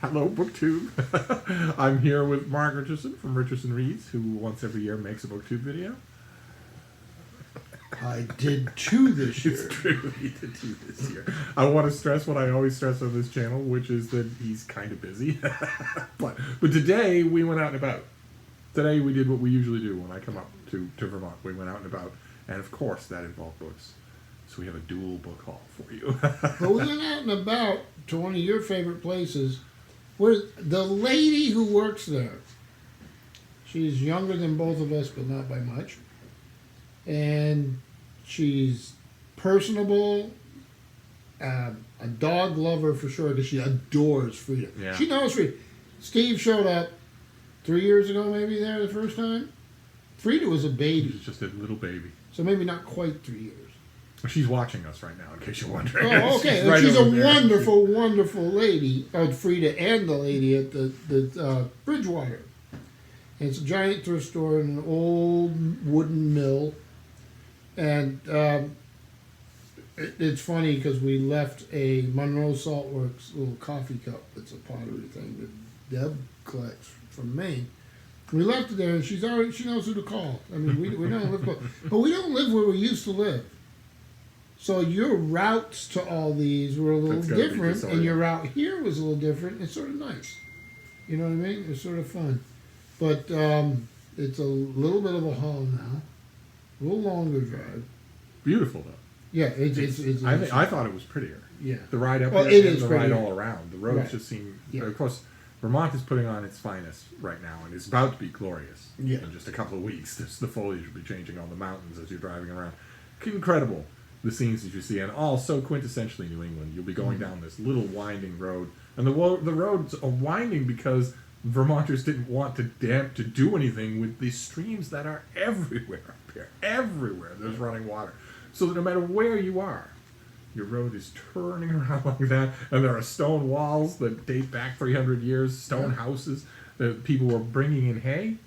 Hello, BookTube. I'm here with Mark Richardson from Richardson Reads, who once every year makes a BookTube video. I did 2 this year. It's true, he did 2 this year. I want to stress what I always stress on this channel, which is that he's kind of busy. but today, we went out and about. Today, we did what we usually do when I come up to Vermont. We went out and about, and of course, that involved books. So we have a dual book haul for you. But we went out and about to one of your favorite places, where the lady who works there, she's younger than both of us, but not by much. And she's personable, a dog lover for sure, because she adores Frida. Yeah. She knows Frida. Steve showed up 3 years ago, maybe there the first time. Frida was a baby. She's just a little baby. So maybe not quite 3 years. She's watching us right now, in case you're wondering. Oh, okay. She's a wonderful, wonderful lady, Frida, and the lady at the Bridgewater. And it's a giant thrift store in an old wooden mill. And it's funny because we left a Monroe Saltworks little coffee cup. It's a pottery thing that Deb collects from Maine. We left it there, and she knows who to call. I mean, we don't live close. But we don't live where we used to live. So your routes to all these were a little different, and your route here was a little different. It's sort of nice. You know what I mean? It's sort of fun. But it's a little bit of a haul now. A little longer drive. Beautiful, though. Yeah, it's I thought it was prettier. Yeah. The ride up Well, there it and is the ride prettier. all around. The roads Right. just seem... Yeah. Of course, Vermont is putting on its finest right now, and it's about to be glorious. Yeah. In just a couple of weeks, the foliage will be changing on the mountains as you're driving around. Incredible, the scenes that you see, and all so quintessentially New England. You'll be going down this little winding road, and the roads are winding because Vermonters didn't want to do anything with these streams that are everywhere up here. Everywhere there's running water. So that no matter where you are, your road is turning around like that, and there are stone walls that date back 300 years, stone houses that people were bringing in hay,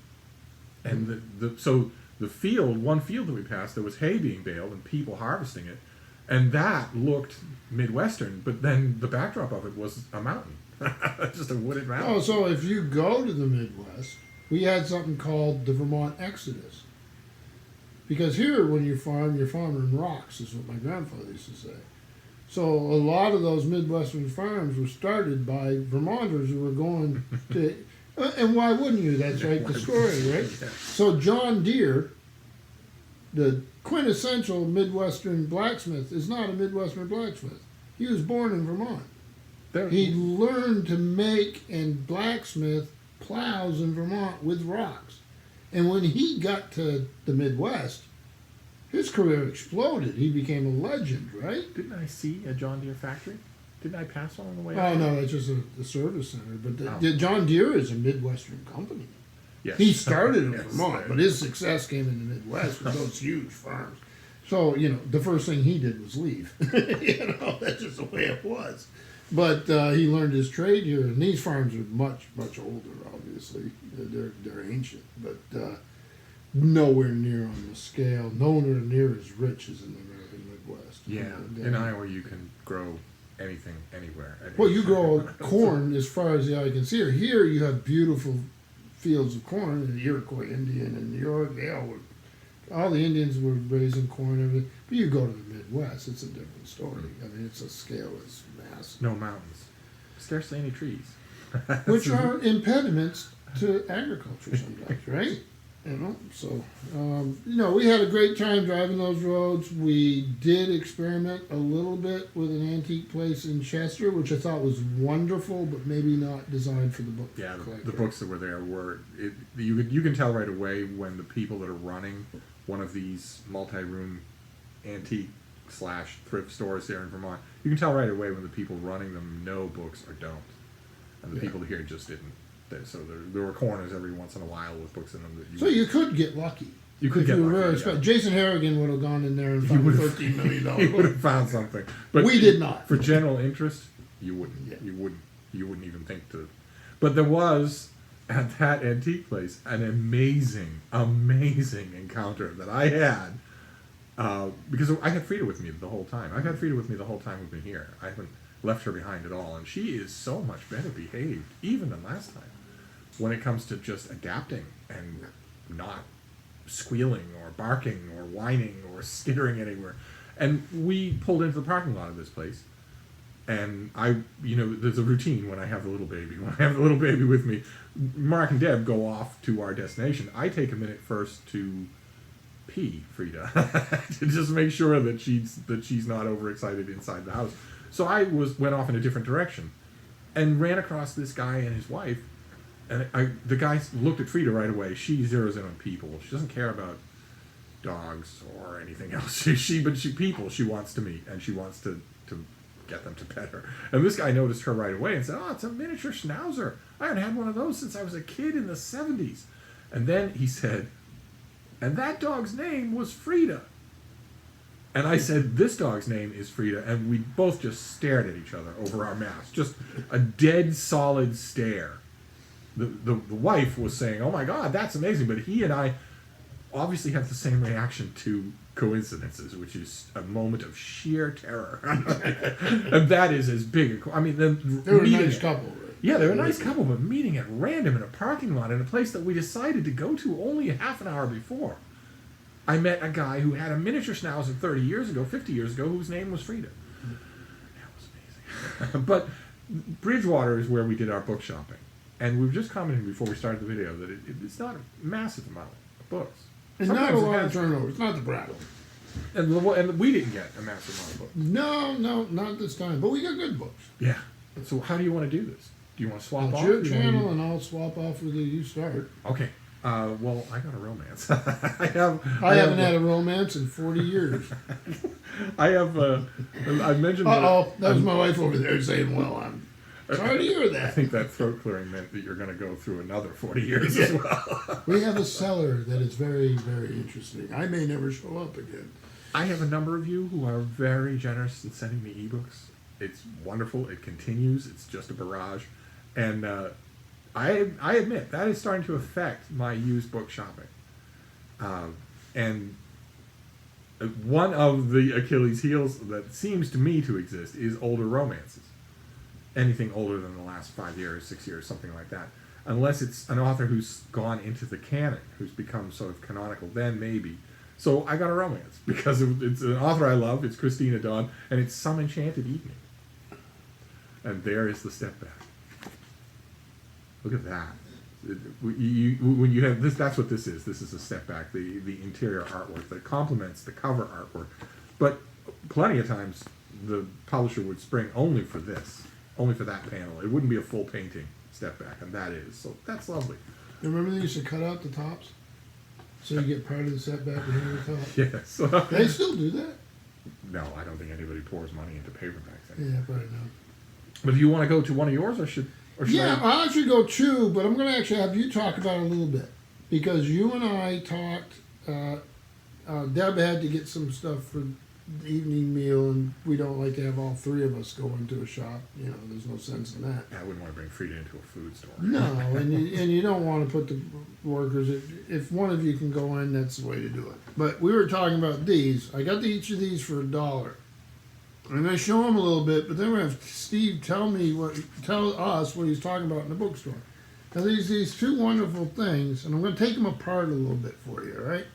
and so the field, one field that we passed, there was hay being baled and people harvesting it, and that looked Midwestern, but then the backdrop of it was a mountain, just a wooded mountain. Oh, so if you go to the Midwest, we had something called the Vermont Exodus. Because here, when you're farming rocks, is what my grandfather used to say. So a lot of those Midwestern farms were started by Vermonters who were going to... And why wouldn't you? That's right, the story, right? Yeah. So John Deere, the quintessential Midwestern blacksmith, is not a Midwestern blacksmith. He was born in Vermont. He learned to make and blacksmith plows in Vermont with rocks. And when he got to the Midwest, his career exploded. He became a legend, right? Didn't I see a John Deere factory? Didn't I pass one on the way Oh, out? no, it's just a service center. But the John Deere is a Midwestern company. Yes. He started in Yes, Vermont, right. but his success came in the Midwest with those huge farms. So, the first thing he did was leave. That's just the way it was. But he learned his trade here, and these farms are much, much older, obviously. They're ancient, but nowhere near on the scale, nowhere near as rich as in the American Midwest. Yeah, in Iowa you can grow anything, anywhere. Well, you grow corn as far as the eye can see. Here you have beautiful fields of corn, and the Iroquois Indian in New York, all the Indians were raising corn and everything. But you go to the Midwest, it's a different story. I mean, it's a scale that's massive. No mountains. Scarcely any trees. Which are impediments to agriculture sometimes, right? So, we had a great time driving those roads. We did experiment a little bit with an antique place in Chester, which I thought was wonderful, but maybe not designed for the book collector. The books that were there you can tell right away when the people that are running one of these multi-room antique / thrift stores here in Vermont, you can tell right away when the people running them know books or don't, and the people here just didn't. So there were corners every once in a while with books in them. So you could get lucky. You could get lucky. Yeah. Jason Harrigan would have gone in there and found a $13 million He would have found something. But we did not. For general interest, you wouldn't. Yeah. You wouldn't even think to. But there was at that antique place an amazing encounter that I had because I had Frida with me the whole time. I've had Frida with me the whole time we've been here. left her behind at all. And she is so much better behaved, even than last time, when it comes to just adapting and not squealing or barking or whining or skittering anywhere. And we pulled into the parking lot of this place. And there's a routine when I have the little baby. When I have the little baby with me, Mark and Deb go off to our destination. I take a minute first to pee Frida to just make sure that she's not overexcited inside the house. So I went off in a different direction and ran across this guy and his wife. And the guy looked at Frida right away. She zeroes in on people. She doesn't care about dogs or anything else. People she wants to meet, and she wants to get them to pet her. And this guy noticed her right away and said, "Oh, it's a miniature schnauzer. I haven't had one of those since I was a kid in the 70s. And then he said, "And that dog's name was Frida." And I said, "This dog's name is Frida." And we both just stared at each other over our masks. Just a dead solid stare. The wife was saying, "Oh my God, that's amazing." But he and I obviously have the same reaction to coincidences, which is a moment of sheer terror. And that is as big a... they were a nice couple. Right? Yeah, they were a nice couple, but meeting at random in a parking lot in a place that we decided to go to only half an hour before. I met a guy who had a miniature schnauzer 50 years ago, whose name was Frida. That was amazing. But Bridgewater is where we did our book shopping. And we were just commenting before we started the video that it's not a massive amount of books. And not a lot of turnover. It's not the Brattle. And we didn't get a massive amount of books. No, not this time. But we got good books. Yeah. So how do you want to do this? Do you want to swap off? It's your channel, and I'll swap off with you start. Okay. Well, I got a romance. I haven't had a romance in 40 years. I have. I mentioned. That was my wife over there saying, "Well, I'm sorry to hear that." I think that throat clearing meant that you're going to go through another 40 years as well. We have a seller that is very, very interesting. I may never show up again. I have a number of you who are very generous in sending me ebooks. It's wonderful. It continues. It's just a barrage. And I admit, that is starting to affect my used book shopping. And one of the Achilles heels that seems to me to exist is older romances. Anything older than the last 5 years, 6 years, something like that. Unless it's an author who's gone into the canon, who's become sort of canonical, then maybe. So I got a romance because it's an author I love. It's Christina Dawn, and it's Some Enchanted Evening. And there is the step back. Look at that. When you have this, that's what this is. This is a step back, the interior artwork that complements the cover artwork. But plenty of times the publisher would spring only for this. Only for that panel. It wouldn't be a full painting step back, and that is. So that's lovely. Remember they used to cut out the tops? So you get part of the setback behind the top? Yes. They still do that? No, I don't think anybody pours money into paperbacks anymore. Yeah, probably not. But do you want to go to one of yours, or should I'll actually go two, but I'm going to actually have you talk about it a little bit. Because you and I talked, Deb had to get some stuff for the evening meal, and we don't like to have all three of us go into a shop. There's no sense in that. I wouldn't want to bring Frida into a food store. No, and you don't want to put the workers. If one of you can go in, that's the way to do it. But we were talking about these. I got each of these for $1. I'm going to show him a little bit, but then we're going to have Steve tell us what he's talking about in the bookstore. Now these two wonderful things, and I'm going to take them apart a little bit for you, all right?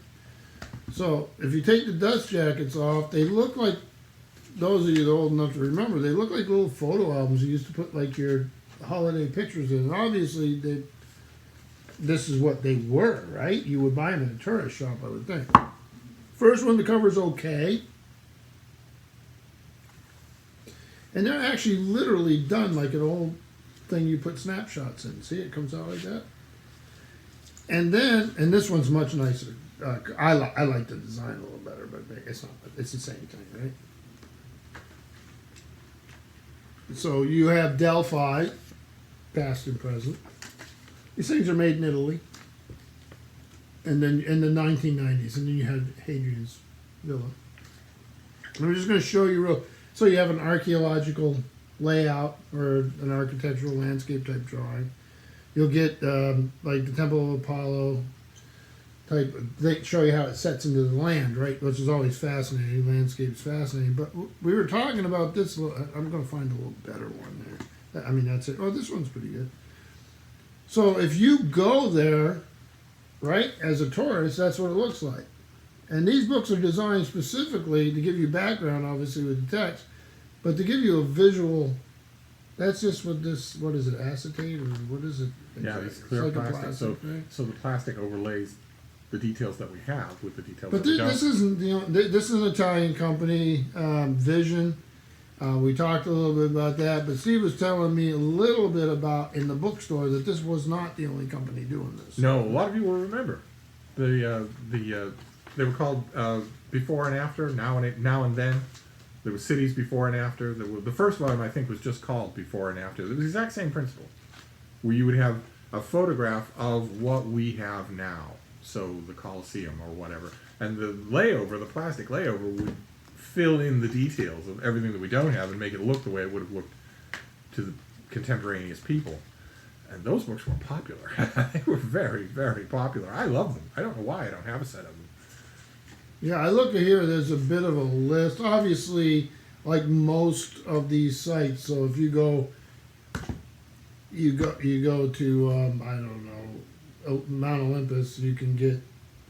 So, if you take the dust jackets off, they look like, those of you that are old enough to remember, they look like little photo albums you used to put like your holiday pictures in. And obviously, this is what they were, right? You would buy them in a tourist shop, I would think. First one, the cover's okay. And they're actually literally done like an old thing you put snapshots in. See, it comes out like that. And this one's much nicer. I like the design a little better, but it's not. It's the same thing, right? So you have Delphi, past and present. These things are made in Italy, and then in the 1990s, and then you had Hadrian's Villa. And I'm just going to show you real. So you have an archaeological layout or an architectural landscape type drawing. You'll get like the Temple of Apollo. type. They show you how it sets into the land, right? Which is always fascinating. Landscape's fascinating. But we were talking about this. I'm going to find a little better one there. I mean, that's it. Oh, this one's pretty good. So if you go there, right, as a tourist, that's what it looks like. And these books are designed specifically to give you background, obviously, with the text, but to give you a visual. That's just what this. What is it? Acetate or what is it? Yeah, It's these clear like a plastic. right? So the plastic overlays the details that we have with the details But that we don't. this isn't. This is an Italian company, Vision. We talked a little bit about that, but Steve was telling me a little bit about in the bookstore that this was not the only company doing this. No, a lot of you will remember. They were called Before and After, Now and Then. There was Cities Before and After. The first volume, I think, was just called Before and After. It was the exact same principle, where you would have a photograph of what we have now, so the Colosseum or whatever, and the layover, the plastic layover, would fill in the details of everything that we don't have and make it look the way it would have looked to the contemporaneous people. And those books were popular. They were very, very popular. I love them. I don't know why I don't have a set of them. Yeah, I look at here. There's a bit of a list. Obviously, like most of these sites. So if you go to I don't know, Mount Olympus, you can get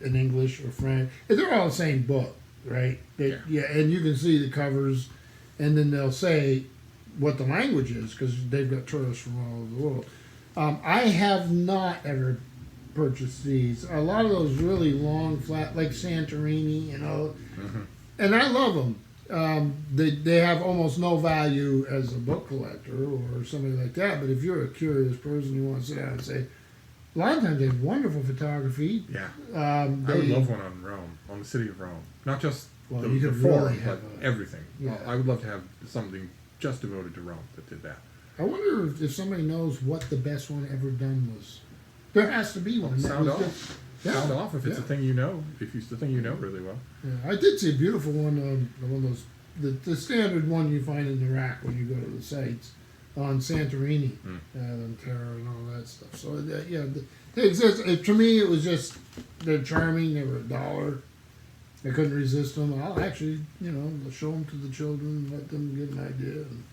in English or French. They're all the same book, right? Yeah, and you can see the covers, and then they'll say what the language is because they've got tourists from all over the world. I have not ever purchased these. A lot of those really long, flat, like Santorini, and I love them. They have almost no value as a book collector or somebody like that. But if you're a curious person, you want to sit down and say, a lot of times they have wonderful photography. Yeah, I would love one on Rome, on the city of Rome, not just the form, but everything. Yeah. I would love to have something just devoted to Rome that did that. I wonder if somebody knows what the best one ever done was. There has to be one. Sound off. Sound off if it's a thing you know. If it's the thing you know really well. Yeah, I did see a beautiful one. One of those, the standard one you find in the rack when you go to the sites on Santorini, and Terra and all that stuff. So they exist. To me, it was just they're charming. They were $1. I couldn't resist them. I'll actually, show them to the children, let them get an idea, and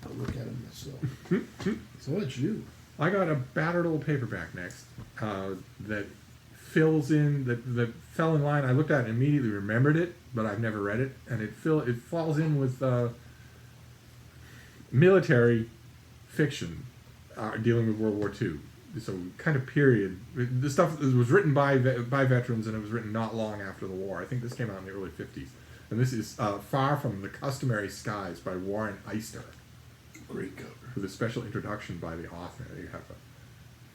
I'll look at them myself. So it's you. I got a battered old paperback next that fills in that fell in line. I looked at it and immediately remembered it, but I've never read it, and it falls in with military fiction dealing with World War II. So kind of period. The stuff was written by veterans, and it was written not long after the war. I think this came out in the early 50s. And this is Far from the Customary Skies by Warren Eister. Great cover. With a special introduction by the author. You have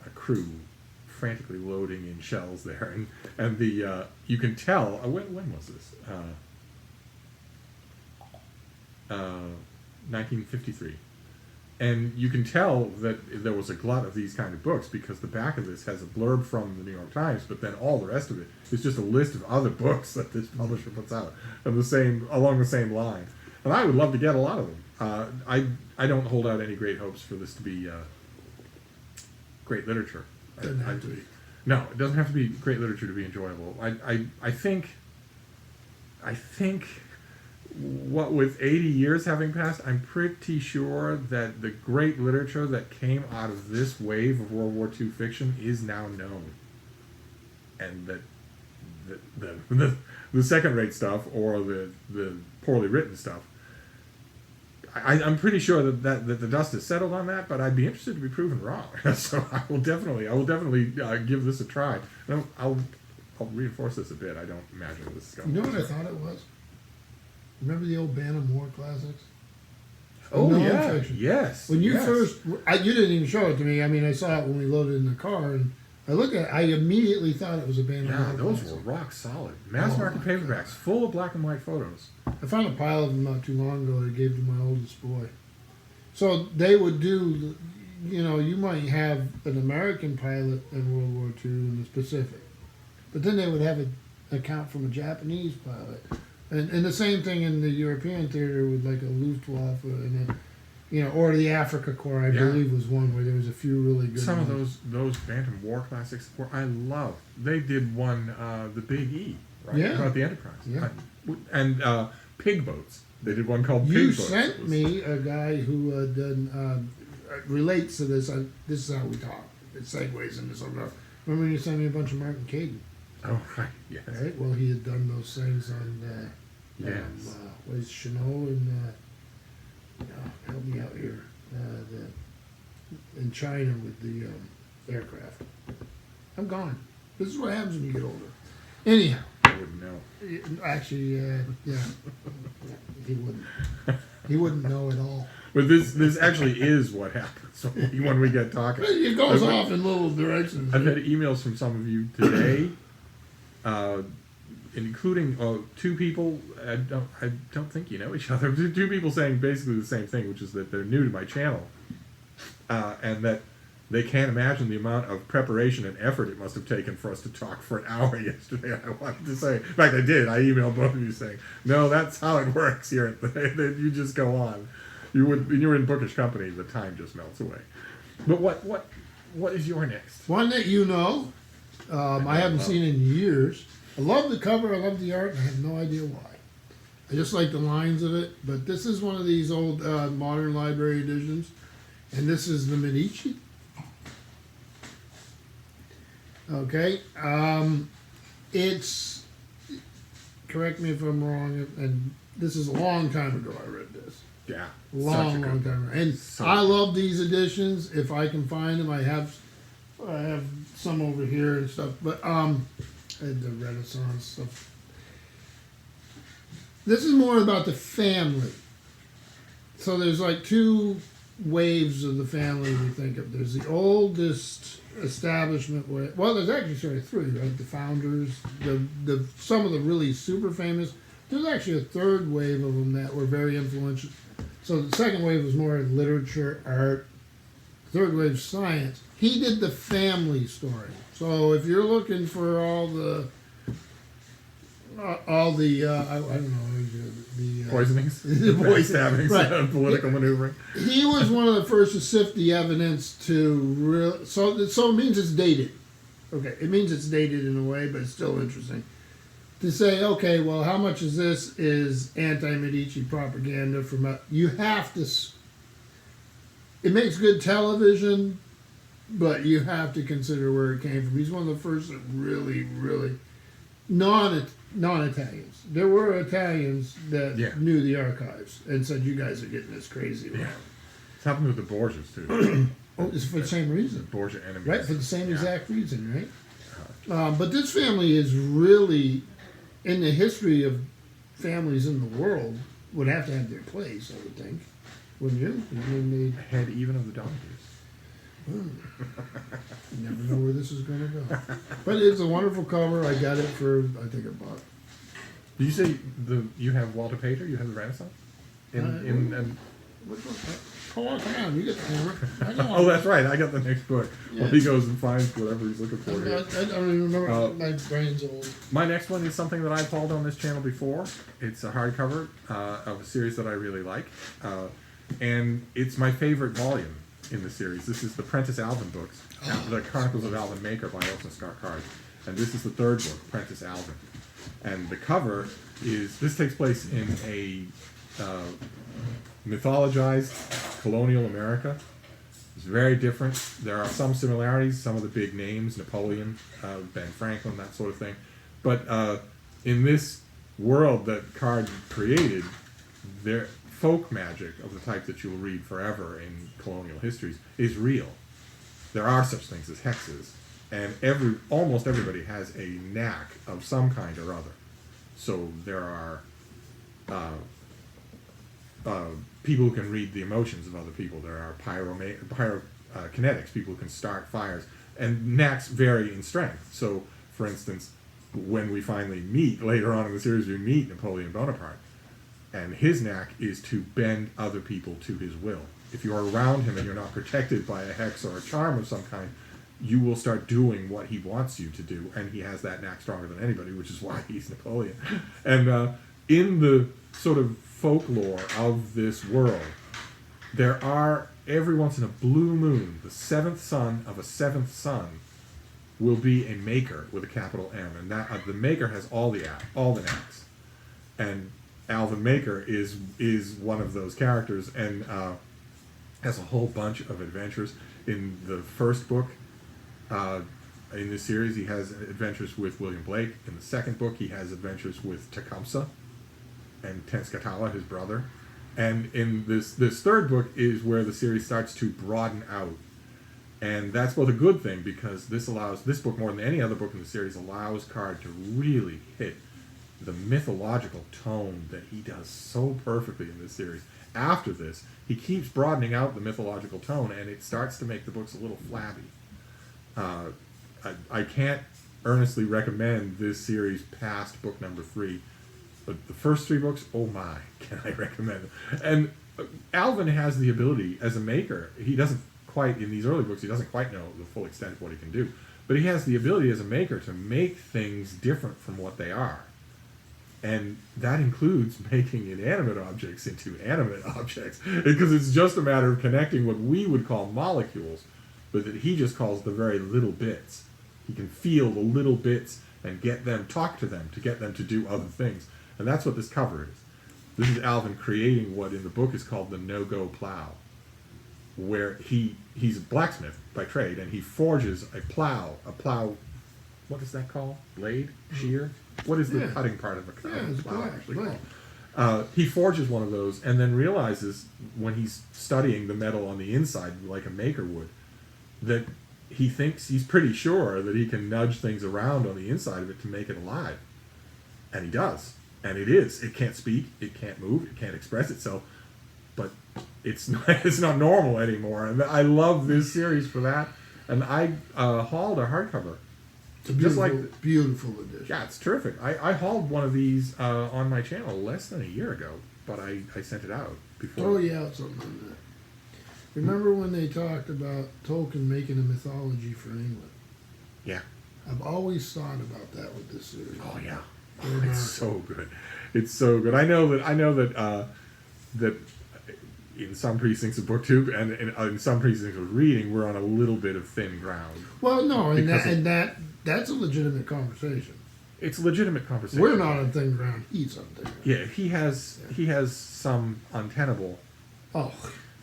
a crew frantically loading in shells there, and the you can tell when was this? 1953, and you can tell that there was a glut of these kind of books because the back of this has a blurb from the New York Times, but then all the rest of it is just a list of other books that this publisher puts out of along the same line. And I would love to get a lot of them. I don't hold out any great hopes for this to be great literature. Doesn't have to be. No, it doesn't have to be great literature to be enjoyable. I think what with 80 years having passed, I'm pretty sure that the great literature that came out of this wave of World War II fiction is now known. And that the second-rate stuff or the poorly written stuff, I'm pretty sure that the dust has settled on that, but I'd be interested to be proven wrong. So I will definitely give this a try. I'll reinforce this a bit. I don't imagine this is going. You know what I thought it was? Remember the old Bantam Moore classics? Oh yeah, yes. When you first, you didn't even show it to me. I mean, I saw it when we loaded in the car, and I looked at it. I immediately thought it was a Bantam Moore. Yeah, those classic. were rock solid. Mass market paperbacks, full of black and white photos. I found a pile of them not too long ago. I gave to my oldest boy. So they would do, you might have an American pilot in World War II in the Pacific, but then they would have an account from a Japanese pilot. And the same thing in the European theater with like a Luftwaffe and or the Africa Corps, I Yeah. believe, was one where there was a few really good Some of ones. those Bantam War classics were I love. They did one, the Big E, right? Yeah. About the Enterprise. Yeah. And Pig Boats. They did one called You Pig Boats. It sent was- me a guy who relates to this. This is how we talk. It segues into something else. Remember when you sent me a bunch of Martin Caden? Oh, right. Yes. Right? Well, he had done those things on Yes. what is Chanel and help me out here. In China with the aircraft. I'm gone. This is what happens when you get older. Anyhow, I wouldn't know. actually, yeah, he wouldn't. He wouldn't know at all. But this actually is what happens when we get talking. It goes I've- off in little directions. I've had emails from some of you today, including two people. I don't think you know each other. Two people saying basically the same thing, which is that they're new to my channel, and that they can't imagine the amount of preparation and effort it must have taken for us to talk for an hour yesterday. I wanted to say, in fact, I did. I emailed both of you saying, "No, that's how it works here. That you just go on. When you're in bookish company, the time just melts away." But what is your next? One that you know, I haven't seen in years. I love the cover. I love the art. And I have no idea why. I just like the lines of it. But this is one of these old modern library editions, and this is the Medici. Okay, it's, correct me if I'm wrong, and this is a long time ago I read this. Yeah, Long time ago. And So I good. love these editions. If I can find them, I have some over here and stuff. But I had the Renaissance stuff. This is more about the family. So there's like two waves of the family we think of. There's the oldest establishment where, well, there's actually sort of three, right? The founders, the some of the really super famous. There's actually a third wave of them that were very influential. So the second wave was more literature, art. Third wave, science. He did the family story. So if you're looking for all the I don't know, the poisonings, the poison- stabbings, right. political maneuvering. he was one of the first to sift the evidence to so it means it's dated. Okay, it means it's dated in a way, but it's still interesting to say. Okay, well, how much of this is anti-Medici propaganda from? You have to. It makes good television, but you have to consider where it came from. He's one of the first that really non-Italians. There were Italians that knew the archives and said, "You guys are getting this crazy." Yeah. It's happened with the Borgias too. Oh, it's for the same reason. Borgia enemies. Right, for the same Yeah. exact reason, right? But this family is really, in the history of families in the world, would have to have their place, I would think. Wouldn't you? I mean, Head even of the donkeys. you never know where this is going to go. But it's a wonderful cover. I got it for, I think, $1. Did you say you have Walter Pater? You have the Renaissance? Which one? Come on, you get the camera. I know. Oh, that's right. I got the next book. Yeah. Well, he goes and finds whatever he's looking for I here. don't even remember. Uh, My brain's old. My next one is something that I've followed on this channel before. It's a hardcover of a series that I really like. And it's my favorite volume in the series. This is the Prentice Alvin books, the Chronicles of Alvin Maker by Elson Scott Card. And this is the third book, Prentice Alvin. And the cover is, this takes place in a mythologized colonial America. It's very different. There are some similarities, some of the big names, Napoleon, Ben Franklin, that sort of thing. But in this world that Card created, their folk magic of the type that you'll read forever in colonial histories is real. There are such things as hexes, and almost everybody has a knack of some kind or other. So there are people who can read the emotions of other people. There are pyrokinetics, people who can start fires, and knacks vary in strength. So, for instance, when we finally meet, later on in the series, we meet Napoleon Bonaparte, and his knack is to bend other people to his will. If you're around him and you're not protected by a hex or a charm of some kind, you will start doing what he wants you to do, and he has that knack stronger than anybody, which is why he's Napoleon. And in the sort of folklore of this world, there are, every once in a blue moon, the seventh son of a seventh son will be a maker with a capital M, and that the maker has all the knacks, and Alvin Maker is one of those characters, and has a whole bunch of adventures. In the first book, in this series, he has adventures with William Blake. In the second book, he has adventures with Tecumseh and Tenskwatawa, his brother. And in this third book is where the series starts to broaden out. And that's both a good thing, because this book, more than any other book in the series, allows Card to really hit the mythological tone that he does so perfectly in this series. After this, he keeps broadening out the mythological tone, and it starts to make the books a little flabby. I can't earnestly recommend this series past book number 3. But the first 3 books, oh my, can I recommend them. And Alvin has the ability, as a maker, he doesn't quite, in these early books, he doesn't quite know the full extent of what he can do. But he has the ability as a maker to make things different from what they are. And that includes making inanimate objects into animate objects. Because it's just a matter of connecting what we would call molecules, but that he just calls the very little bits. He can feel the little bits and talk to them to get them to do other things. And that's what this cover is. This is Alvin creating what in the book is called the no-go plow, where he's a blacksmith by trade, and he forges a plow, what is that called? Blade? Shear? What is the cutting part of a plow actually called? He forges one of those, and then realizes, when he's studying the metal on the inside like a maker would, that he's pretty sure that he can nudge things around on the inside of it to make it alive. And he does. And it can't speak, it can't move, it can't express itself, but it's not normal anymore. And I love this series for that. And I hauled a hardcover. It's a beautiful edition. Yeah, it's terrific. I hauled one of these on my channel less than a year ago, but I sent it out before. Oh yeah, something like that. Remember when they talked about Tolkien making a mythology for England? Yeah. I've always thought about that with this series. Oh yeah. Oh, it's so good. It's so good. I know that that in some precincts of book 2 and in some precincts of reading, we're on a little bit of thin ground. Well, no, that's a legitimate conversation. It's a legitimate conversation. We're not on thin ground. He's on thin ground. Yeah, he has some untenable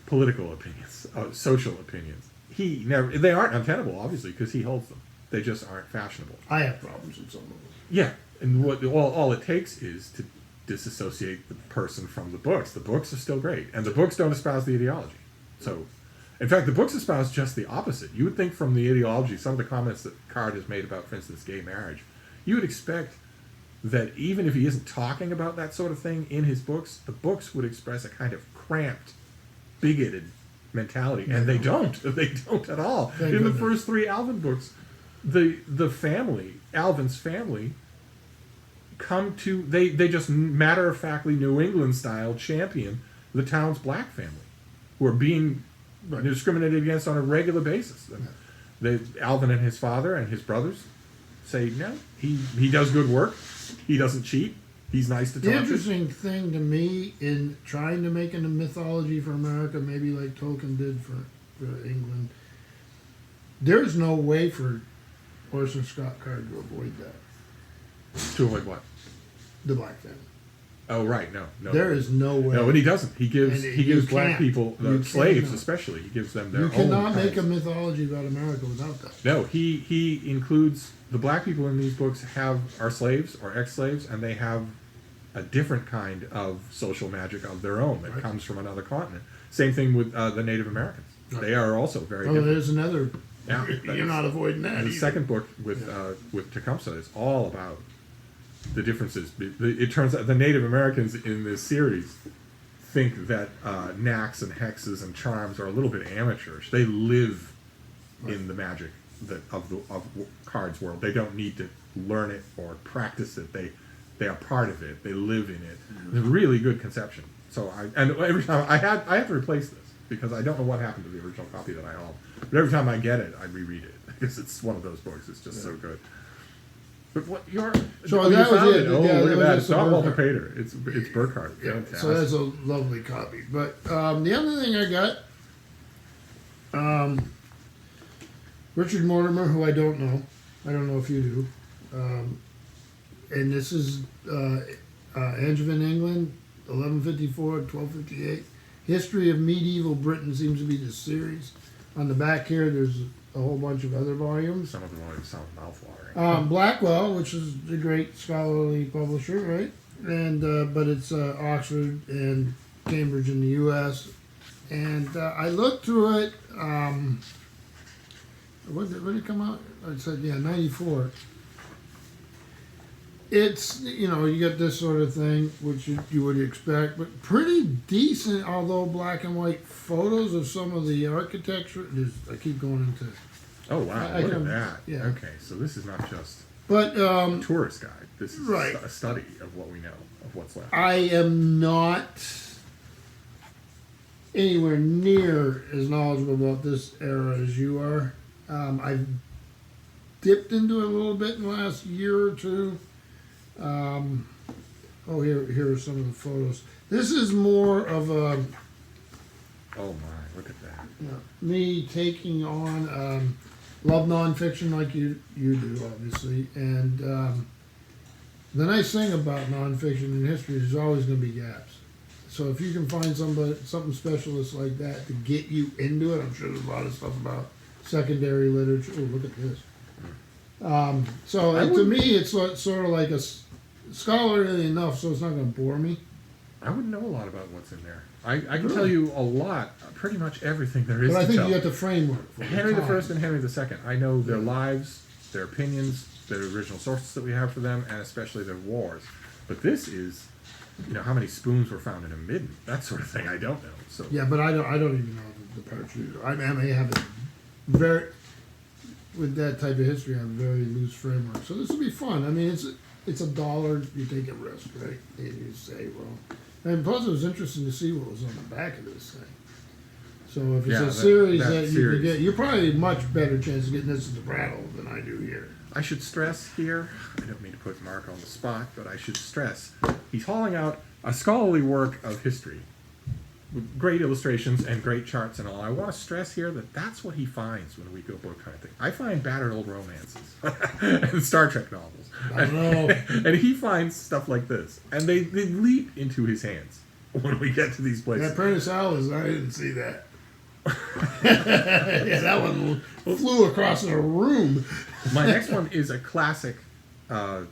political opinions, social opinions. They aren't untenable, obviously, because he holds them. They just aren't fashionable. I have problems with some of them. Yeah, and all it takes is to disassociate the person from the books. The books are still great, and the books don't espouse the ideology. So, in fact, the books espouse just the opposite. You would think from the ideology, some of the comments that Card has made about, for instance, gay marriage, you would expect that even if he isn't talking about that sort of thing in his books, the books would express a kind of cramped, bigoted mentality, and they don't. They don't at all. In the first 3 Alvin books, the family, Alvin's family, they just matter-of-factly New England style champion the town's black family, who are being discriminated against on a regular basis. Alvin and his father and his brothers say, no, he does good work, he doesn't cheat, he's nice to talk to. The interesting thing to me in trying to make a mythology for America, maybe like Tolkien did for England, there's no way for Orson Scott Card to avoid that. To avoid what? The black family. Oh, right. No. There is no way. No, and he doesn't. He gives black people, slaves especially, he gives them their own. You cannot make a mythology about America without that. No, he includes the black people in these books are slaves or ex-slaves, and they have a different kind of social magic of their own that comes from another continent. Same thing with the Native Americans. Right. They are also very different. There's another. Yeah, you're not avoiding that. The second book with Tecumseh is all about the differences. It turns out the Native Americans in this series think that knacks and hexes and charms are a little bit amateurish. They live in the magic of Card's world. They don't need to learn it or practice it. They are part of it. They live in it. It's a really good conception. So every time I have to replace this because I don't know what happened to the original copy that I hauled. But every time I get it, I reread it because it's one of those books. It's just so good. But what you're So you that was found it. Oh, Yeah, look at that that! was It's not just a Walter Burkhardt. Pater. It's Burkhardt. Yeah, Fantastic. so that's a lovely copy. But the other thing I got, Richard Mortimer, who I don't know if you do, and this is Angevin, England, 1154, 1258. History of Medieval Britain seems to be the series. On the back here, there's a whole bunch of other volumes. Some of them always sound mouthwatering. Blackwell, which is a great scholarly publisher, right? And but it's Oxford and Cambridge in the U.S. And I looked through it. When did it come out? I said, yeah, 94. It's, you get this sort of thing, which you would expect, but pretty decent, although black and white photos of some of the architecture. I keep going into. Oh, wow. Look at that. Yeah. Okay, so this is not just But a tourist guide. This is right. a study of what we know, of what's left. I am not anywhere near as knowledgeable about this era as you are. I've dipped into it a little bit in the last year or two. Here are some of the photos. This is more of a Oh, my. Look at that. me taking on love nonfiction like you do, obviously. And the nice thing about nonfiction in history is there's always going to be gaps. So if you can find something specialist like that to get you into it, I'm sure there's a lot of stuff about secondary literature. Oh, look at this. To me, it's sort of like a scholarly enough, so it's not going to bore me. I wouldn't know a lot about what's in there. I can tell you a lot, pretty much everything there is But I to think tell. you got the framework for Henry the I time. and Henry II. I know their lives, their opinions, their original sources that we have for them, and especially their wars. But this is, how many spoons were found in a midden, that sort of thing. I don't know. So Yeah, but I don't even know the parts you do. I may have a very, with that type of history, I have a very loose framework. So this will be fun. I mean, it's $1. You take a risk, right? And you say, well, and plus it was interesting to see what was on the back of this thing. So if it's a series that you can get, you're probably a much better chance of getting this as a rattle than I do here. I should stress here, I don't mean to put Mark on the spot, but I should stress, he's hauling out a scholarly work of history with great illustrations and great charts and all. I want to stress here that that's what he finds when we go book hunting. I find battered old romances and Star Trek novels. I don't know. And he finds stuff like this. And they leap into his hands when we get to these places. That Prentice Alice, I didn't see that. Yeah, that one flew across a room. My next one is a classic, an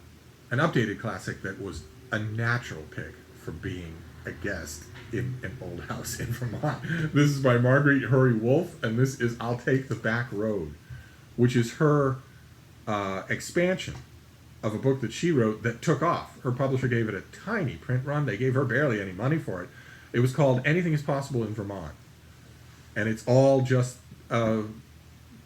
updated classic that was a natural pick for being a guest in an old house in Vermont. This is by Marguerite Hurry Wolfe, and this is I'll Take the Back Road, which is her expansion of a book that she wrote that took off. Her publisher gave it a tiny print run. They gave her barely any money for it. It was called Anything is Possible in Vermont. And it's all just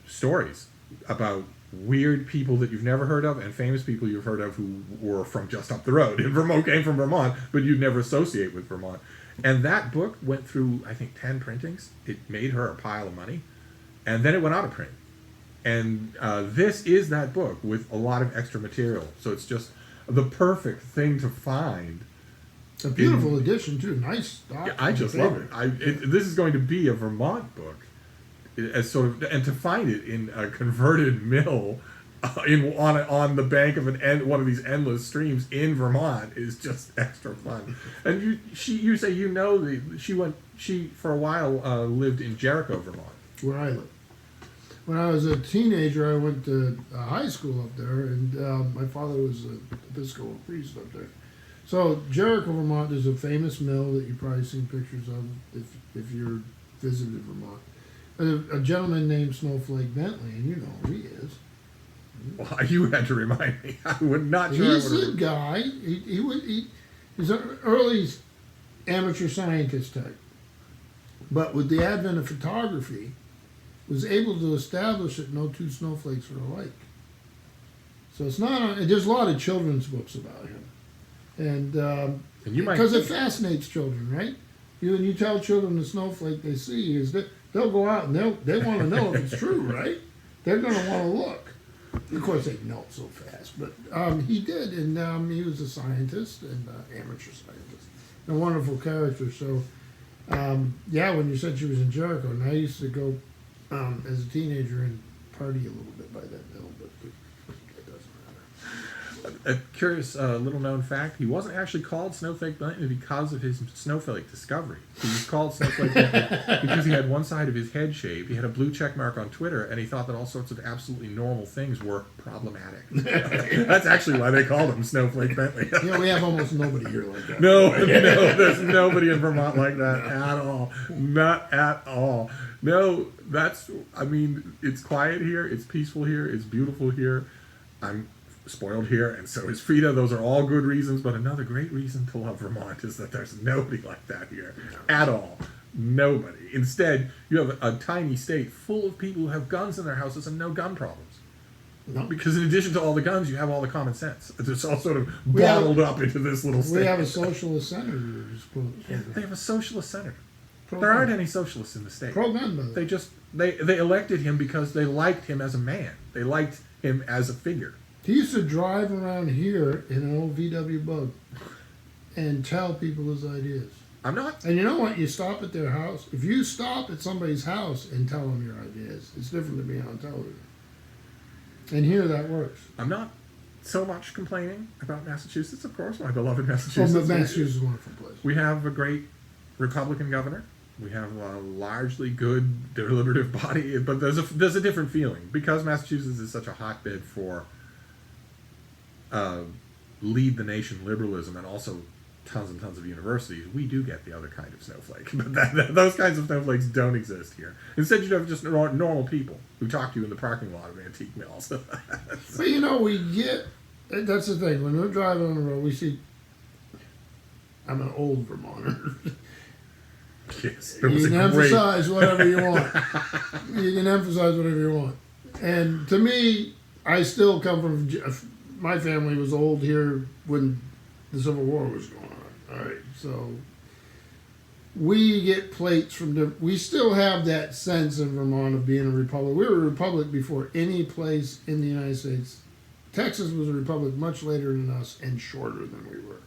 stories about weird people that you've never heard of and famous people you've heard of who were from just up the road in Vermont, came from Vermont, but you'd never associate with Vermont. And that book went through, I think, 10 printings. It made her a pile of money. And then it went out of print. And this is that book with a lot of extra material. So it's just the perfect thing to find. It's a beautiful edition, too. Nice stock. Yeah, I just love it. This is going to be a Vermont book, as sort of, and to find it in a converted mill, on the bank of one of these endless streams in Vermont is just extra fun. And you say she for a while lived in Jericho, Vermont, where I live. When I was a teenager, I went to high school up there, and my father was an Episcopal priest up there. So Jericho, Vermont, is a famous mill that you've probably seen pictures of if you're visited Vermont. A gentleman named Snowflake Bentley, and you know who he is. Well, you had to remind me. I would not. He's a guy. He's an early amateur scientist type, but with the advent of photography, was able to establish that no two snowflakes are alike. So it's not. There's a lot of children's books about him. And because it fascinates children, right? You tell children the snowflake they see is that they'll go out and they want to know if it's true, right? They're going to want to look. Of course, they melt so fast, but he did, and he was a scientist and amateur scientist, a wonderful character. So, yeah, when you said she was in Jericho, and I used to go as a teenager and party a little bit by that mill, but it doesn't matter. A curious little known fact, he wasn't actually called Snowflake Bentley because of his snowflake discovery. He was called Snowflake Bentley because he had one side of his head shaved, he had a blue check mark on Twitter, and he thought that all sorts of absolutely normal things were problematic. That's actually why they called him Snowflake Bentley. Yeah, we have almost nobody here like that. No, there's nobody in Vermont like that at all. Not at all. No, it's quiet here, it's peaceful here, it's beautiful here. I'm spoiled here, and so is Frida. Those are all good reasons, but another great reason to love Vermont is that there's nobody like that here at all. Nobody. Instead, you have a tiny state full of people who have guns in their houses and no gun problems. No. Because in addition to all the guns, you have all the common sense. It's all sort of bottled up into this little state. We have a socialist senator. They have a socialist senator. Pro-gun. There aren't any socialists in the state. Pro-gun, by the way. They elected him because they liked him as a man. They liked him as a figure. He used to drive around here in an old VW Bug and tell people his ideas. I'm not. And you know what? You stop at their house. If you stop at somebody's house and tell them your ideas, it's different than being on television. And here that works. I'm not so much complaining about Massachusetts, of course, my beloved Oh, Massachusetts. but Massachusetts is a wonderful place. We have a great Republican governor. We have a largely good deliberative body, but there's a different feeling because Massachusetts is such a hotbed for lead the nation liberalism and also tons and tons of universities. We do get the other kind of snowflake, but those kinds of snowflakes don't exist here. Instead, you have just normal people who talk to you in the parking lot of antique mills. But you know, that's the thing. When we're driving on the road, we see. I'm an old Vermonter. Yes, you can emphasize whatever you want. You can emphasize whatever you want. And to me, I still come from. My family was old here when the Civil War was going on. All right, so we get plates from. We still have that sense in Vermont of being a republic. We were a republic before any place in the United States. Texas was a republic much later than us and shorter than we were.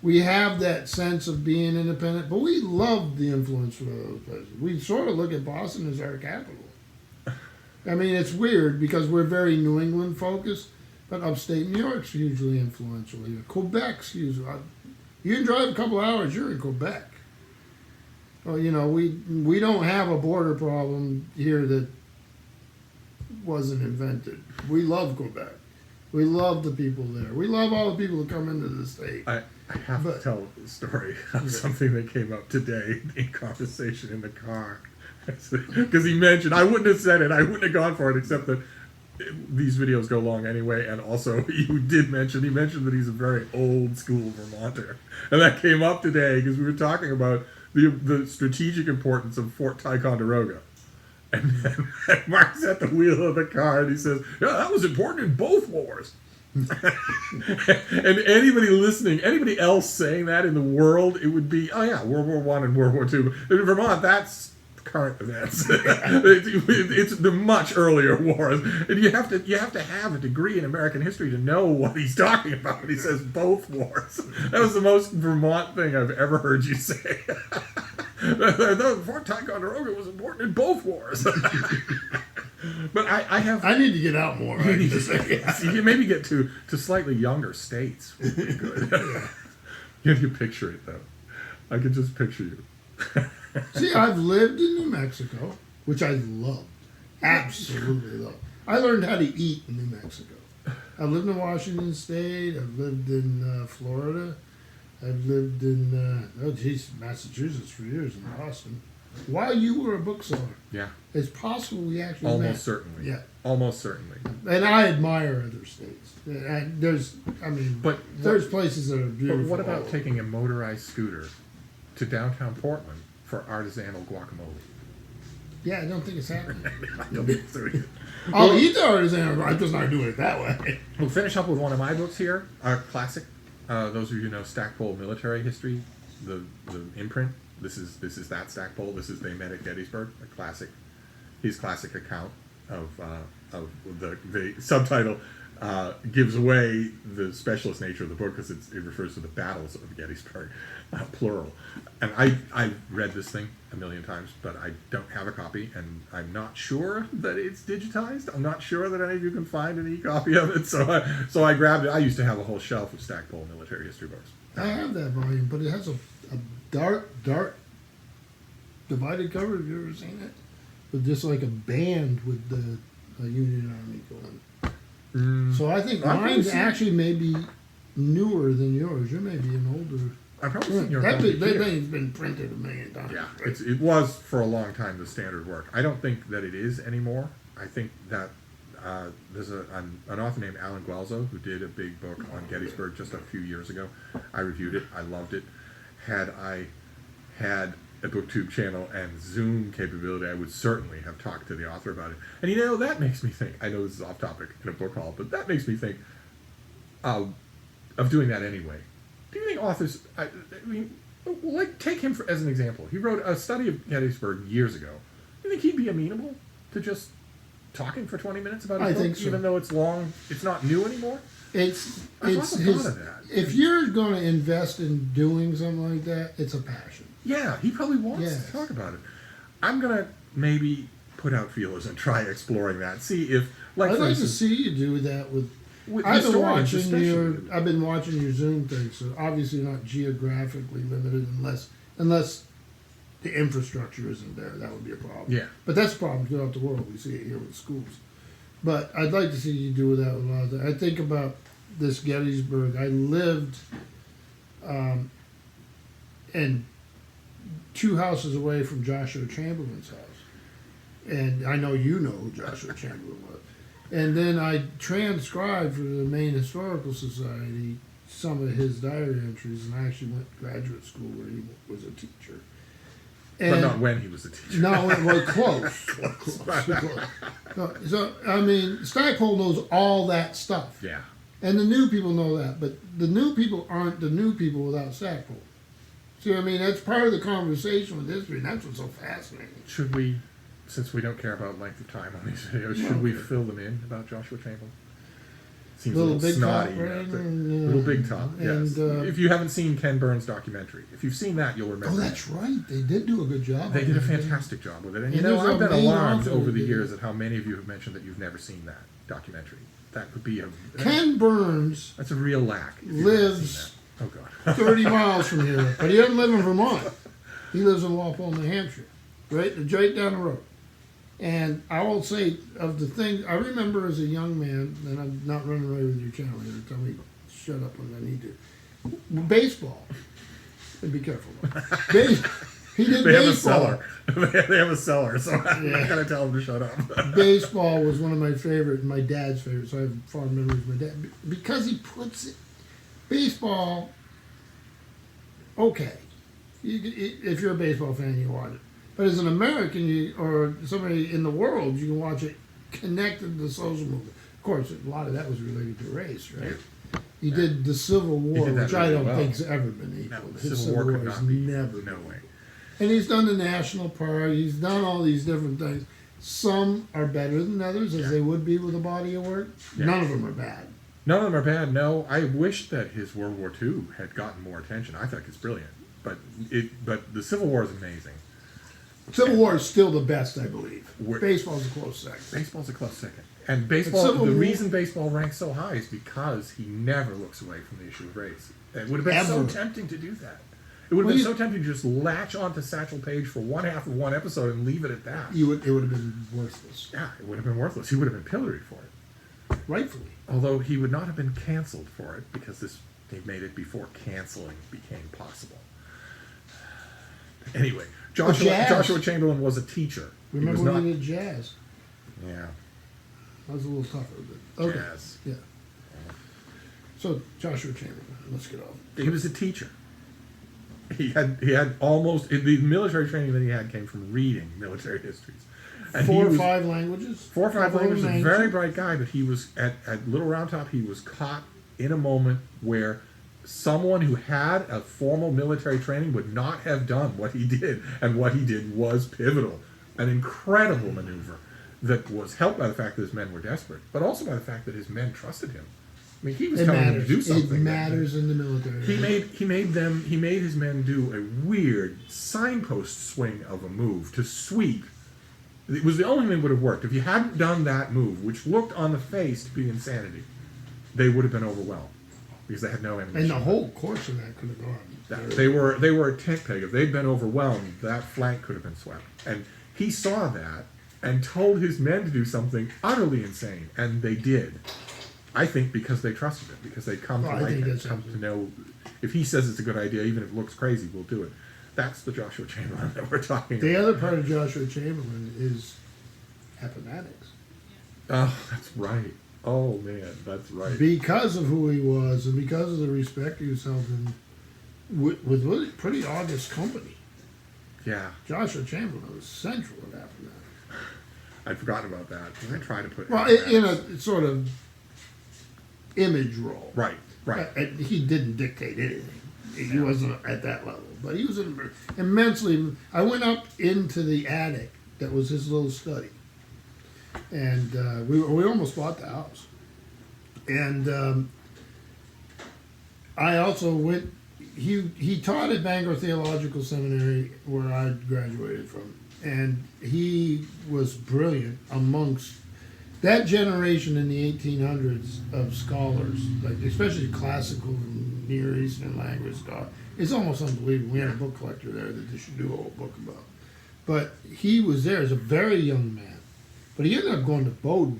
We have that sense of being independent, but we love the influence from those places. We sort of look at Boston as our capital. I mean, it's weird because we're very New England focused, but upstate New York's hugely influential here. Quebec's hugely. You can drive a couple hours, you're in Quebec. Well, you know, we don't have a border problem here that wasn't invented. We love Quebec. We love the people there. We love all the people that come into the state. I have to tell the story of something that came up today in conversation in the car. Because he mentioned, I wouldn't have said it, I wouldn't have gone for it, except that these videos go long anyway, and also he mentioned that he's a very old school Vermonter. And that came up today because we were talking about the strategic importance of Fort Ticonderoga. And Mark's at the wheel of the car and he says, yeah, that was important in both wars. And anybody listening, anybody else saying that in the world, it would be, oh yeah, World War I and World War II. In Vermont, that's current events. It's the much earlier wars. And you have to have a degree in American history to know what he's talking about when he says both wars. That was the most Vermont thing I've ever heard you say. Fort Ticonderoga was important in both wars. But I need to get out more. You need to maybe get to slightly younger states would be good. You picture it though. I could just picture you. See, I've lived in New Mexico, which I loved. Absolutely loved. I learned how to eat in New Mexico. I've lived in Washington State. I've lived in Florida. I've lived in, Massachusetts for years, in Boston. While you were a bookseller. Yeah. It's possible we actually Almost certainly. Yeah. Almost certainly. And I admire other states. There's places that are beautiful. But what about taking a motorized scooter to downtown Portland for artisanal guacamole? Yeah, I don't think it's happening. I don't think so either. I'll eat the artisanal. I'm just not doing it that way. We'll finish up with one of my books here, a classic. Those of you who know Stackpole military history, the imprint. This is that Stackpole. This is They Met at Gettysburg, a classic. His classic account of the subtitle gives away the specialist nature of the book because it refers to the battles of Gettysburg, plural. And I've read this thing a million times, but I don't have a copy, and I'm not sure that it's digitized. I'm not sure that any of you can find an e-copy of it, so I grabbed it. I used to have a whole shelf of Stackpole military history books. I have that volume, but it has a dark divided cover. Have you ever seen it? With just like a band with the Union Army going. So I think mine's actually maybe newer than yours. You may be an older. I've probably seen your that thing's been printed a million times. Yeah, right? it was for a long time the standard work. I don't think that it is anymore. I think that there's an author named Alan Guelzo who did a big book on Gettysburg just a few years ago. I reviewed it. I loved it. Had I had a BookTube channel and Zoom capability, I would certainly have talked to the author about it. And that makes me think, I know this is off topic in a book haul, but that makes me think of doing that anyway. Do you think authors, I mean, like take him as an example. He wrote a study of Gettysburg years ago. Do you think he'd be amenable to just talking for 20 minutes about his book, think so. even though it's long, it's not new anymore? It's thought his, of that. if you're going to invest in doing something like that, it's a passion. Yeah, he probably wants to talk about it. I'm going to maybe put out feelers and try exploring that. See if, like, I'd for like instance, to see you do that with historians especially. I've been watching your Zoom thing, so obviously not geographically limited unless the infrastructure isn't there. That would be a problem. Yeah. But that's a problem throughout the world. We see it here with schools. But I'd like to see you do that with a lot of that. I think about this Gettysburg. I lived in 2 houses away from Joshua Chamberlain's house. And I know you know who Joshua Chamberlain was. And then I transcribed for the Maine Historical Society some of his diary entries, and I actually went to graduate school where he was a teacher. And but not when he was a teacher. No, well, close. No, so, I mean, Stackpole knows all that stuff. Yeah. And the new people know that, but the new people aren't the new people without Stackpole. See what I mean? That's part of the conversation with history, and that's what's so fascinating. Should we, since we don't care about length of time on these videos, should we fill them in about Joshua Chamberlain? Seems a little Big snotty. Top, right? Little Big Top, yes. And, if you haven't seen Ken Burns' documentary, if you've seen that, you'll remember. Oh, that's right. They did do a good job. They did a fantastic job with it. And And you know, there's a I've been main alarmed author over who the did years it. at how many of you have mentioned that you've never seen that documentary. That would be Ken Burns that's a real lack. if you've lives never seen that. Oh, God. 30 miles from here, but he doesn't live in Vermont. He lives in Walpole, New Hampshire, right down the road. And I will say, of the thing, I remember as a young man, and I'm not running away with your channel here, tell me shut up when I need to. Baseball. And be careful. He did They have a baseball. cellar. They have a cellar, so I'm not going to tell them to shut up. Baseball was one of my favorite, my dad's favorite, so I have fond memories of my dad. Because he puts it, baseball, okay. If you're a baseball fan, you watch it. But as an American, or somebody in the world, you can watch it connected to the social movement. Of course, a lot of that was related to race, right? He did the Civil War, which I don't think's ever been equal. No, His Civil War could has not be. never No been. way. And he's done the National Park. He's done all these different things. Some are better than others, as they would be with a body of work. Yeah. None of them are bad. None of them are bad, no. I wish that his World War II had gotten more attention. I think it's brilliant. But the Civil War is amazing. Civil War is still the best, I believe. We're- Baseball's a close second. Baseball's a close second. And baseball, Civil the War- reason baseball ranks so high is because he never looks away from the issue of race. It would have been so Ever. tempting to do that. It would have been so tempting to just latch onto Satchel Paige for one half of one episode and leave it at that. It would have been worthless. Yeah, it would have been worthless. He would have been pilloried for it. Rightfully. Although he would not have been canceled for it because they made it before canceling became possible. Anyway, Joshua Chamberlain was a teacher. Remember he was when not, we did jazz? Yeah, That was a little tougher. But okay. jazz. Yeah. So, Joshua Chamberlain. Let's get off. He was a teacher. He had almost the military training that he had came from reading military histories. And 4 or 5 languages? 4 or 5 languages. A names. very bright guy, but he was at Little Round Top. He was caught in a moment where someone who had a formal military training would not have done what he did, and what he did was pivotal, an incredible maneuver. that was helped by the fact that his men were desperate, but also by the fact that his men trusted him. I mean, he was It telling them matters. to do something. It matters in the military. He made his men do a weird signpost swing of a move to sweep. It was the only thing that would have worked. If you hadn't done that move, which looked on the face to be insanity, they would have been overwhelmed because they had no ammunition. And the whole course of that could have gone. They were a tent peg. If they'd been overwhelmed, that flank could have been swept. And he saw that and told his men to do something utterly insane, and they did. I think because they trusted him, because they come to like him, come to know. If he says it's a good idea, even if it looks crazy, we'll do it. That's the Joshua Chamberlain that we're talking about. The other part of Joshua Chamberlain is Appomattox. Oh, that's right. Oh, man, that's right. Because of who he was and because of the respect he was held in with really pretty august company. Yeah. Joshua Chamberlain was central at Appomattox. I'd forgotten about that. I try to put... Well, in a sort of image role. Right. He didn't dictate anything. He wasn't at that level. But he was immensely... I went up into the attic that was his little study. And we almost bought the house. And I also went... He taught at Bangor Theological Seminary, where I graduated from. And he was brilliant amongst that generation in the 1800s of scholars, like especially classical and Near Eastern language scholars. It's almost unbelievable. We had a book collector there that they should do a whole book about. But he was there as a very young man. But he ended up going to Bowdoin,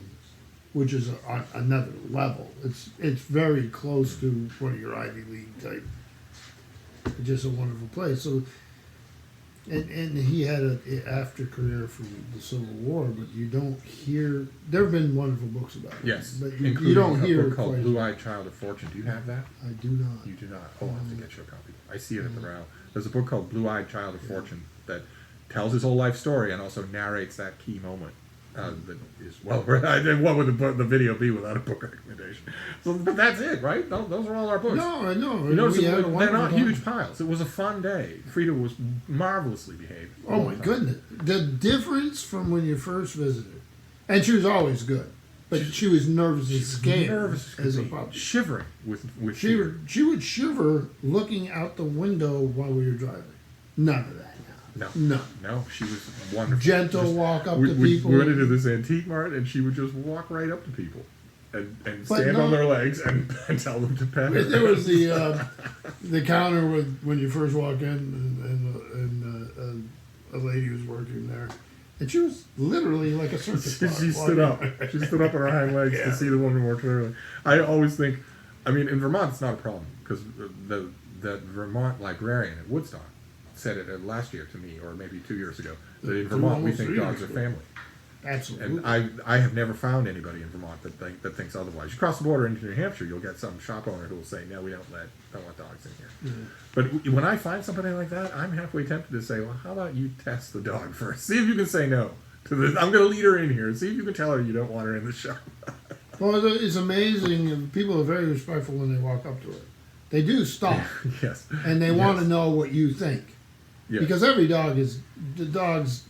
which is another level. It's very close to one of your Ivy League type. Just a wonderful place. So. And he had an after career from the Civil War, but you don't hear. There have been wonderful books about it. Yes, but you don't hear a book called quite. Blue-Eyed Child of Fortune. Do you have that? I do not. You do not. Oh, I'll have to get you a copy. I see it at the row. There's a book called Blue-Eyed Child of Fortune that tells his whole life story and also narrates that key moment. That is well. What would the video be without a book recommendation? So, but that's it, right? Those are all our books. No, I know. You notice they're not huge piles. It was a fun day. Frida was marvelously behaved. Oh my goodness! The difference from when you first visited, and she was always good, but she was nervous and scared nervous as a pup, shivering with fear. She would shiver looking out the window while we were driving. None of that. No, she was wonderful. Gentle walk up to people. We went into this antique mart, and she would just walk right up to people and stand on their legs and tell them to pet her. There was the counter when you first walk in, and a lady was working there, and she was literally like a circus dog. She stood up. She stood up on her hind legs to see the woman more clearly. I always think, in Vermont it's not a problem because the Vermont librarian at Woodstock said it last year to me, or maybe 2 years ago, that in Vermont we think dogs are family. Absolutely. And I have never found anybody in Vermont that thinks otherwise. You cross the border into New Hampshire, you'll get some shop owner who will say, "No, we don't want dogs in here." Mm-hmm. But when I find somebody like that, I'm halfway tempted to say, "Well, how about you test the dog first? See if you can say no to this. I'm going to lead her in here and see if you can tell her you don't want her in the shop." Well, it's amazing. People are very respectful when they walk up to her. They do stop. Yes. And they want to know what you think. Yes. Because every dogs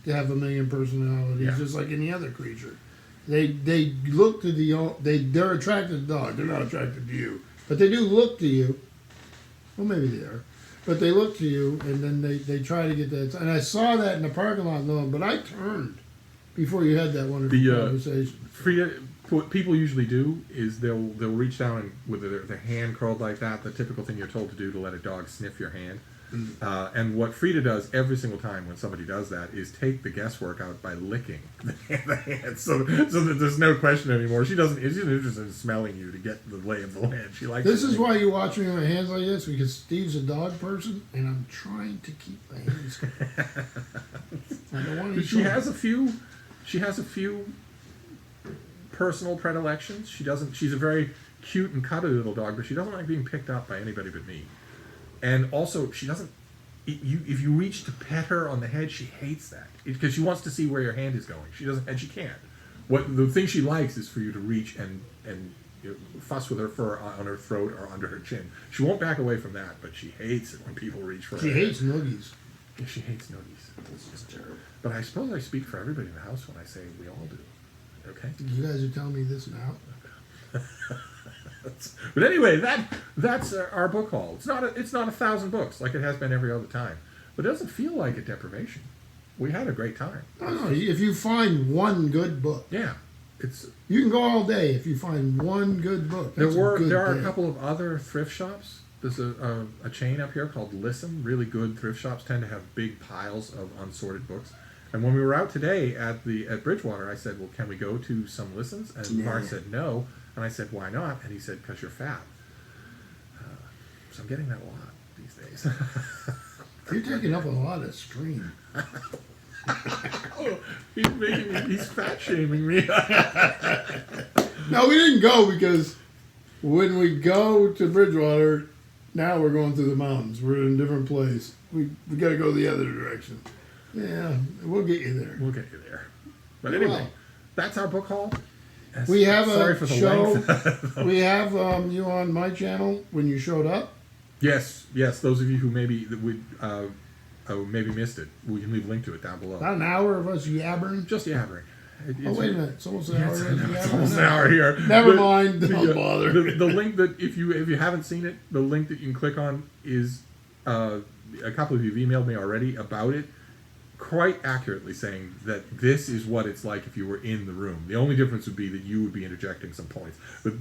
have a million personalities, just like any other creature. They look to they're attracted to the dog. They're not attracted to you, but they do look to you. Well, maybe they are, but they look to you, and then they try to get that. And I saw that in the parking lot, but I turned before you had that wonderful conversation. What people usually do is they'll reach down and with their hand curled like that, the typical thing you're told to do to let a dog sniff your hand. And what Frida does every single time when somebody does that is take the guesswork out by licking the hand, so that there's no question anymore. She's interested in smelling you to get the lay of the land. She likes. This is why you watch me with my hands like this, because Steve's a dog person, and I'm trying to keep my hands. I don't want to. She has a few personal predilections. She's a very cute and cuddly little dog, but she doesn't like being picked up by anybody but me. And also, she doesn't. If you reach to pet her on the head, she hates that because she wants to see where your hand is going. She doesn't, and she can't. The thing she likes is for you to reach and fuss with her fur on her throat or under her chin. She won't back away from that, but she hates it when people reach for her. She hates noogies. Yeah, she hates noogies. It's just terrible. But I suppose I speak for everybody in the house when I say we all do. Okay. You guys are telling me this now? But anyway, that's our book haul. It's not 1,000 books like it has been every other time, but it doesn't feel like a deprivation. We had a great time. No, if you find one good book, Yeah, it's you can go all day if you find one good book. That's there a good are day. a couple of other thrift shops. There's a chain up here called Listen. Really good thrift shops tend to have big piles of unsorted books. And when we were out today at Bridgewater, I said, "Well, can we go to some Listens?" And Mark said no. And I said, "Why not?" And he said, "Because you're fat." So I'm getting that a lot these days. You're taking up a lot of screen. Oh, he's fat shaming me. No, we didn't go because when we go to Bridgewater, now we're going through the mountains. We're in a different place. We got to go the other direction. Yeah, we'll get you there. We'll get you there. But anyway, Well, that's our book haul. we have Sorry a for the show. length. We have you on my channel when you showed up. Yes. Those of you who maybe maybe missed it, we can leave a link to it down below. About an hour of us yabbering. Just yabbering. Oh, wait a minute. It's almost an hour. It's almost an hour here. Never mind. Don't bother. The link that if you haven't seen it, the link that you can click on is a couple of you have emailed me already about it, quite accurately saying that this is what it's like if you were in the room. The only difference would be that you would be interjecting some points, but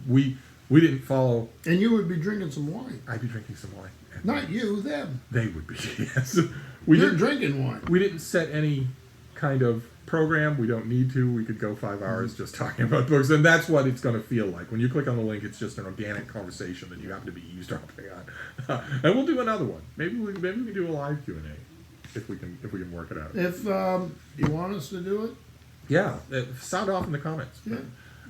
we didn't follow. And you would be drinking some wine. I'd be drinking some wine. Not you, them. They would be. Yes. You're drinking wine. We didn't set any kind of program. We don't need to. We could go 5 hours just talking about books, and that's what it's going to feel like. When you click on the link, it's just an organic conversation that you happen to be eavesdropping on. And we'll do another one. Maybe we can do a live Q&A if we can work it out. If you want us to do it, Yeah, sound off in the comments. yeah,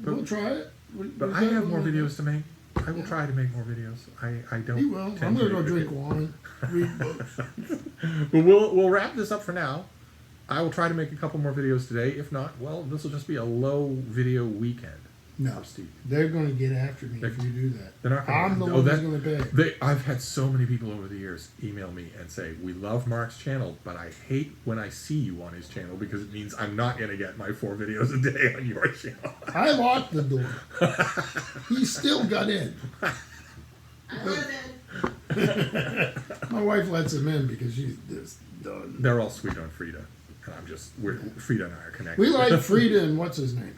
But- we'll try it. But I have more videos to make. I will try to make more videos. I don't. You will. tend I'm going to make go drink videos. wine, read books. But we'll wrap this up for now. I will try to make a couple more videos today. If not, well, this will just be a low video weekend. No, for Steve. they're going to get after me if you do that. They're not gonna, I'm the oh, one that- who's going to pay. I've had so many people over the years email me and say, "We love Mark's channel, but I hate when I see you on his channel because it means I'm not going to get my 4 videos a day on your channel." I locked the door. He still got in. My wife lets him in because she's just done. They're all sweet on Frida, and Frida and I are connected. We like Frida and what's his name?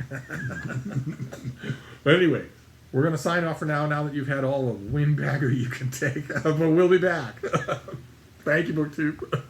But anyway, we're going to sign off for now that you've had all the windbagger you can take. But we'll be back. Thank you, BookTube.